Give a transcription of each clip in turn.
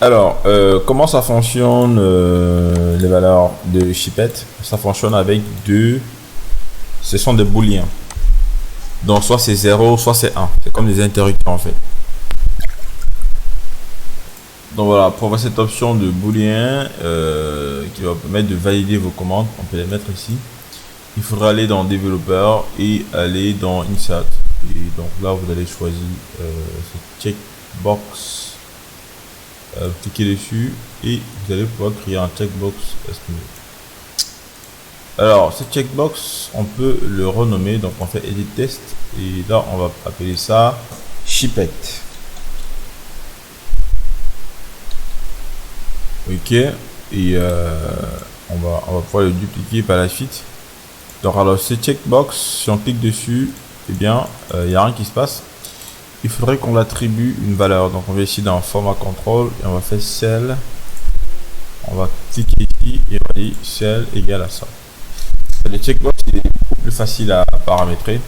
Alors, comment ça fonctionne les valeurs de Chipette? Ça fonctionne avec deux. Ce sont des booléens. Donc, soit c'est 0, soit c'est 1. C'est comme des interrupteurs en fait. Donc voilà, pour avoir cette option de booléen qui va permettre de valider vos commandes, on peut les mettre ici. Il faudra aller dans développeur et aller dans insert. Et donc là, vous allez choisir ce checkbox. Cliquez dessus et vous allez pouvoir créer un checkbox estimé. Alors, ce checkbox, on peut le renommer. Donc, on fait edit test et là, on va appeler ça Chipette. Ok, et on va pouvoir le dupliquer par la suite. Donc, alors, ce checkbox, si on clique dessus, eh bien, il n'y a rien qui se passe. Il faudrait qu'on l'attribue une valeur. Donc, on va ici dans format contrôle et on va faire cell. On va cliquer ici et on va dire cell égale à ça. Le checkbox il est beaucoup plus facile à paramétrer.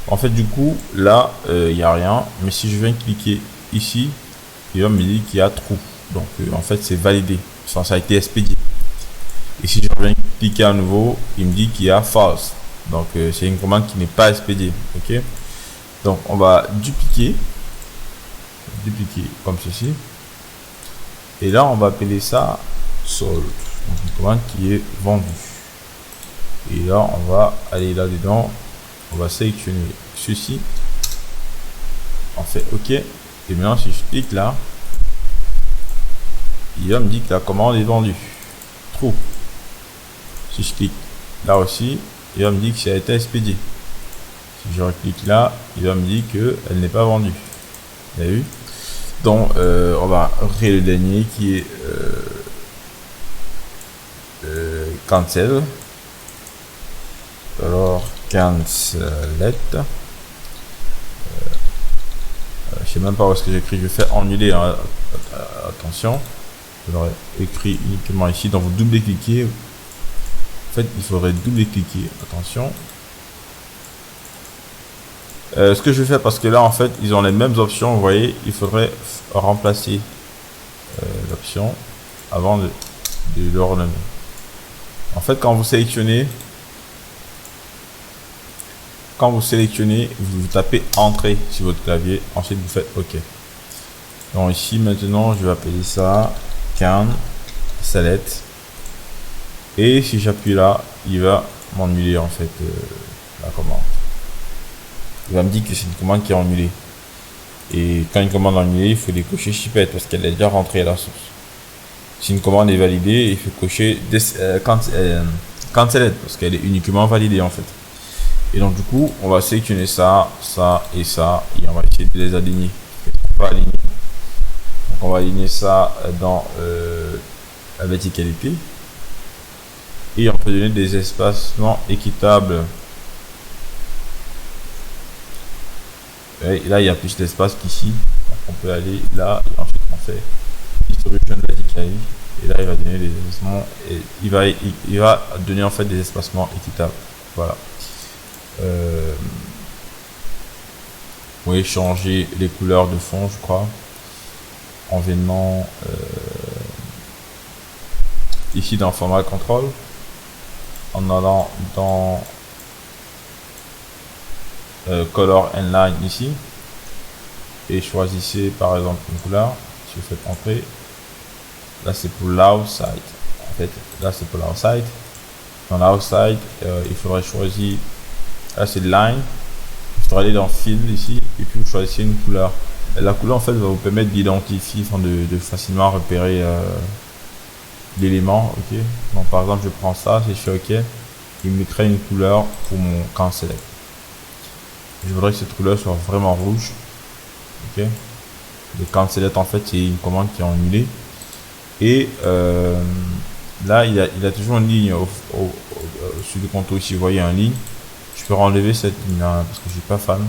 En fait, du coup, là, il n'y a rien. Mais si je viens cliquer ici, il va me dire qu'il y a true. Donc, en fait, c'est validé. Ça a été expédié. Et si je reviens cliquer à nouveau, il me dit qu'il y a false. Donc, c'est une commande qui n'est pas expédiée. Ok. Donc, on va dupliquer comme ceci. Et là, on va appeler ça sold. Donc, une commande qui est vendue. Et là, on va aller là-dedans. On va sélectionner ceci. On fait OK. Et maintenant, si je clique là, il va me dire que la commande est vendue. True. Si je clique là aussi, il va me dire que ça a été expédié. Si je reclique là, il va me dire qu'elle n'est pas vendue. Vous avez vu? Donc, on va créer le dernier qui est cancel. Alors, cancelette. Je sais même pas où est-ce que j'écris. Je vais faire annuler. Hein. Attention. Je l'aurais écrit uniquement ici. Donc, vous double-cliquez. En fait, il faudrait double-cliquer. Attention. Ce que je vais faire, parce que là, en fait, ils ont les mêmes options. Vous voyez, il faudrait remplacer l'option avant de le renommer. En fait, quand vous sélectionnez, vous tapez entrée sur votre clavier. Ensuite, vous faites OK. Donc ici, maintenant, je vais appeler ça can select. Et si j'appuie là, il va m'annuler en fait la commande. Il va me dire que c'est une commande qui est annulée. Et quand une commande est annulée, il faut décocher Chipette parce qu'elle est déjà rentrée à la source. Si une commande est validée, il faut cocher cancel parce qu'elle est uniquement validée en fait. Et donc du coup, on va sélectionner ça, ça et ça et on va essayer de les aligner. On va aligner. Donc on va aligner ça dans la verticalité. Et on peut donner des espacements équitables. Et là, il y a plus d'espace qu'ici. On peut aller là et ensuite on fait distribution vertically. Et là, il va donner des espacements et il va donner en fait des espacements équitables. Voilà. Vous pouvez changer les couleurs de fond, je crois. Environnement ici dans format contrôle. En allant dans color and line ici et choisissez par exemple une couleur. Si vous faites entrer, là c'est pour l'outside. En fait, là c'est pour l'outside. Dans l'outside, il faudrait choisir. Là c'est line. Il faudrait aller dans fill ici et puis vous choisissez une couleur. Et la couleur en fait va vous permettre d'identifier, de facilement repérer l'élément. Ok. Donc par exemple, je prends ça, si je fais OK, il me crée une couleur pour mon camp select. Je voudrais que cette couleur soit vraiment rouge. Ok. Le cancel en fait c'est une commande qui est annulée. Et là il a toujours une ligne sur le contour ici. Vous voyez une ligne. Je peux enlever cette ligne là parce que je suis pas fan.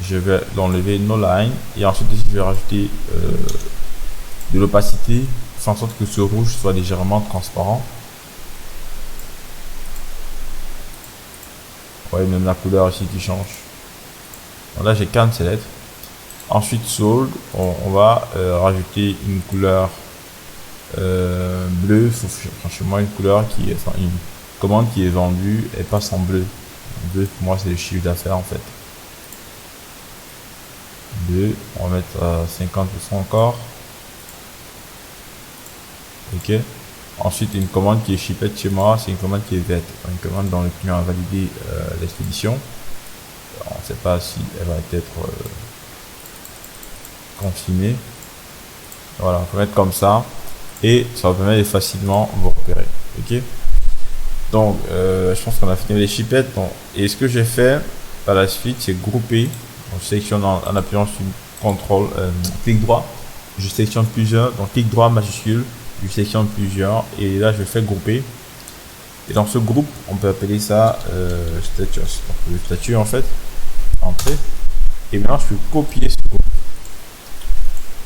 Je vais l'enlever no line et ensuite ici je vais rajouter de l'opacité, faire en sorte que ce rouge soit légèrement transparent. Vous voyez même la couleur ici qui change. Donc là j'ai cancel. Ensuite, sold, on va rajouter une couleur bleu. Franchement, une couleur qui est, enfin, une commande qui est vendue et passe en bleu. Bleu, pour moi, c'est le chiffre d'affaires en fait. Bleu, on va mettre à 50% encore. Ok. Ensuite, une commande qui est shippée chez moi, c'est une commande qui est verte. Une commande dont le client a validé l'expédition. On ne sait pas si elle va être consignée. Voilà, on peut mettre comme ça et ça va permettre de facilement vous repérer. Ok. Donc, je pense qu'on a fini les shippettes. Bon, et ce que j'ai fait par la suite, c'est grouper. Donc, je sélectionne en appuyant sur CTRL, clic droit. Je sélectionne plusieurs. Donc, clic droit majuscule. Je sélectionne plusieurs et là, je fais grouper. Et dans ce groupe, on peut appeler ça statut. Le statut en fait, entrée. Et maintenant, je peux copier ce groupe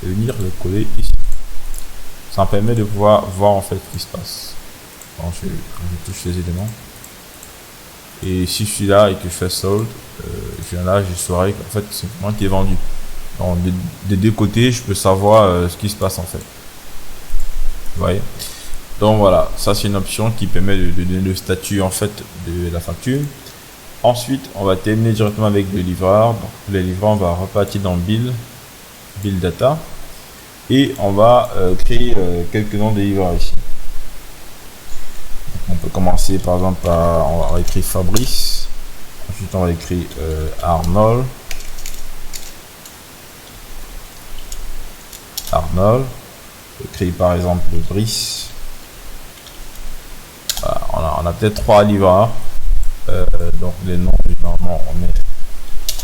et venir le coller ici. Ça me permet de pouvoir voir en fait ce qui se passe. Bon, je touche les éléments. Et si je suis là et que je fais sold, je viens là, je saurai qu'en fait c'est moi qui est vendu. Donc des deux côtés, je peux savoir ce qui se passe en fait. Vous voyez. Donc voilà, ça c'est une option qui permet de donner le statut en fait de la facture. Ensuite, on va terminer directement avec le livreur. Donc le livreur, on va repartir dans Bill Data et on va créer quelques noms de livreurs ici. On peut commencer par exemple par, on va écrire Fabrice, ensuite on va écrire Arnold, on peut créer par exemple Brice. Voilà, on a peut-être 3 livreurs, donc les noms généralement on met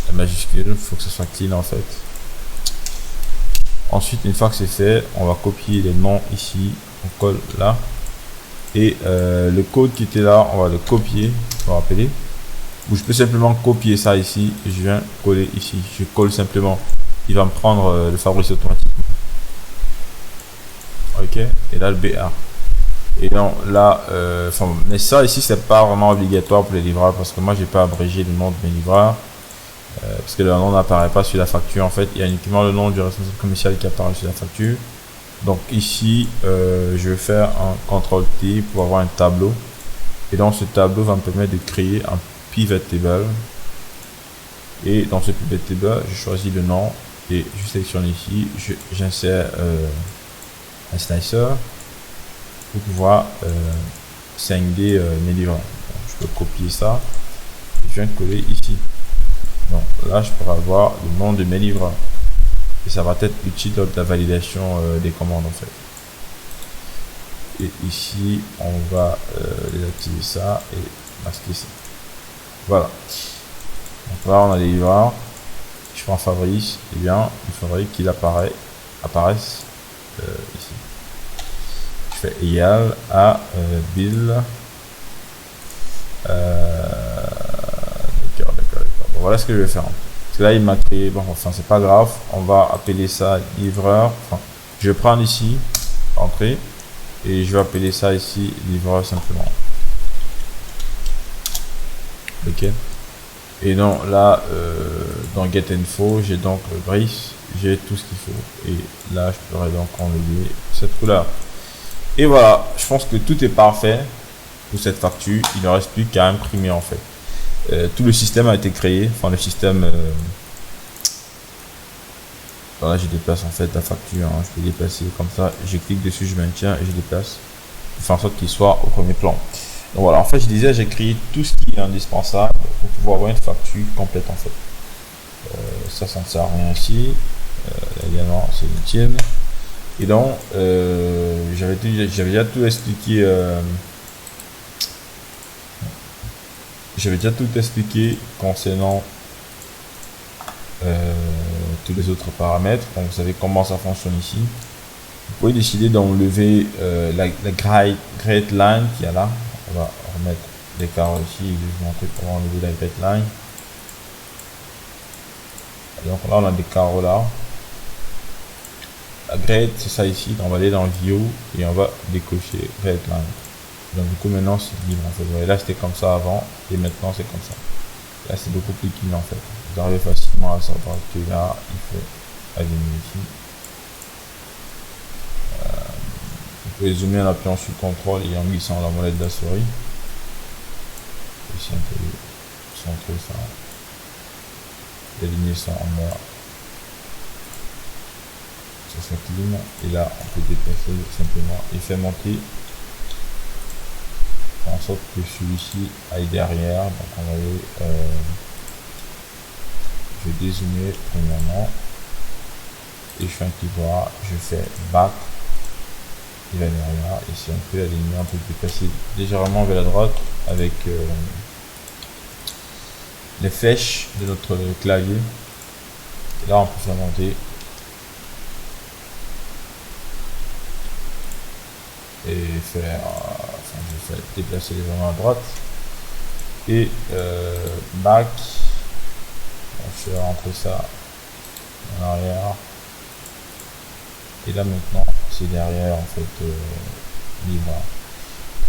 la majuscule, il faut que ce soit clean en fait. Ensuite, une fois que c'est fait, on va copier les noms ici, on colle là. Et le code qui était là, on va le copier, vous vous rappelez. Ou je peux simplement copier ça ici, et je viens coller ici. Je colle simplement, il va me prendre le Fabrice automatiquement. Ok, et là le BA. Et donc là, mais ça ici, c'est pas vraiment obligatoire pour les livreurs, parce que moi, j'ai pas abrégé le nom de mes livreurs. Parce que le nom n'apparaît pas sur la facture en fait, il y a uniquement le nom du responsable commercial qui apparaît sur la facture. Donc ici, je vais faire un CTRL T pour avoir un tableau. Et dans ce tableau va me permettre de créer un pivot table. Et dans ce pivot table, je choisis le nom et je sélectionne ici. J'insère un slicer pour pouvoir scinder mes livreurs. Donc, je peux copier ça et je viens coller ici. Donc là, je pourrais avoir le nom de mes livreurs. Et ça va être utile dans la validation des commandes en fait. Et ici, on va désactiver ça et masquer ça. Voilà. Donc là, on a les livreurs. Je prends Fabrice. Et bien, il faudrait qu'il apparaisse ici. Je fais égal à Bill. D'accord. Bon, voilà ce que je vais faire. Parce que là, il m'a créé. Bon, enfin, c'est pas grave. On va appeler ça livreur. Enfin, je vais prendre ici, entrée. Et je vais appeler ça ici livreur simplement. Ok. Et donc là, dans Get Info, j'ai donc le Brice, j'ai tout ce qu'il faut. Et là, je pourrais donc enlever cette couleur. Et voilà, je pense que tout est parfait pour cette facture. Il ne reste plus qu'à imprimer en fait. Tout le système a été créé. Enfin, le système. Là, je déplace en fait la facture. Hein. Je peux déplacer comme ça. Je clique dessus, je maintiens et je déplace. Je fais en sorte qu'il soit au premier plan. Donc voilà, en fait, je disais, j'ai créé tout ce qui est indispensable pour pouvoir avoir une facture complète en fait. Ça ne sert à rien ici. Également, c'est utile. Et donc, j'avais déjà tout expliqué. J'avais déjà tout expliqué concernant tous les autres paramètres. Donc, vous savez comment ça fonctionne ici. Vous pouvez décider d'enlever la great line qu'il y a là. On va remettre les carreaux ici. Je vais vous montrer comment enlever la great line. Et donc là, on a des carreaux là. La great, c'est ça ici. On va aller dans View et on va décocher great line. Donc du coup maintenant c'est libre en fait. Vous voyez, là c'était comme ça avant et maintenant c'est comme ça. Là c'est beaucoup plus clean en fait. Vous arrivez facilement à savoir que là il faut aligner ici. Vous pouvez zoomer en appuyant sur CTRL et en glissant la molette de la souris. Ici un peu centrer ça, aligner ça en bas, ça s'incline, et là on peut déplacer simplement et faire monter en sorte que celui-ci aille derrière. Donc on va aller, je vais dézoomer premièrement et je fais un clic droit, je fais back, il va derrière, et si on peut aligner, on peut déplacer légèrement vers la droite avec les flèches de notre clavier. Et là on peut faire monter et faire, enfin je vais déplacer légèrement à droite et back, je vais rentrer ça en arrière, et là maintenant c'est derrière en fait libre,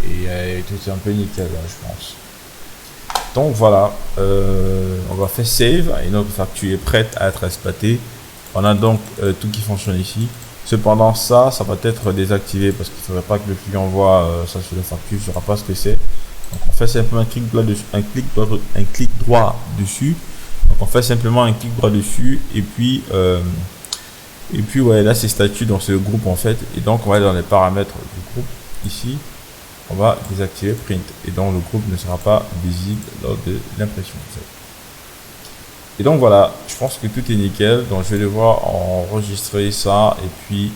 et tout est un peu nickel là je pense. Donc voilà, on va faire save et notre facture est prête à être exploitée. On a donc tout qui fonctionne ici. Cependant ça va être désactivé parce qu'il ne faudrait pas que le client voit ça sur la facture, je ne saurai pas ce que c'est. Donc on fait simplement un clic droit dessus, Donc on fait simplement un clic droit dessus et puis ouais, là c'est statut, donc c'est le groupe en fait, et donc on va aller dans les paramètres du groupe. Ici on va désactiver print et donc le groupe ne sera pas visible lors de l'impression en fait. Et donc voilà, je pense que tout est nickel. Donc je vais devoir enregistrer ça et puis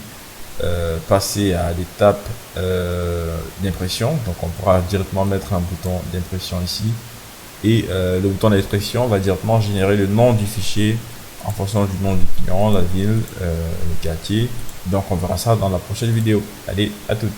passer à l'étape d'impression. Donc on pourra directement mettre un bouton d'impression ici, et le bouton d'impression va directement générer le nom du fichier en fonction du nom du client, la ville, le quartier. Donc on verra ça dans la prochaine vidéo. Allez, à toutes.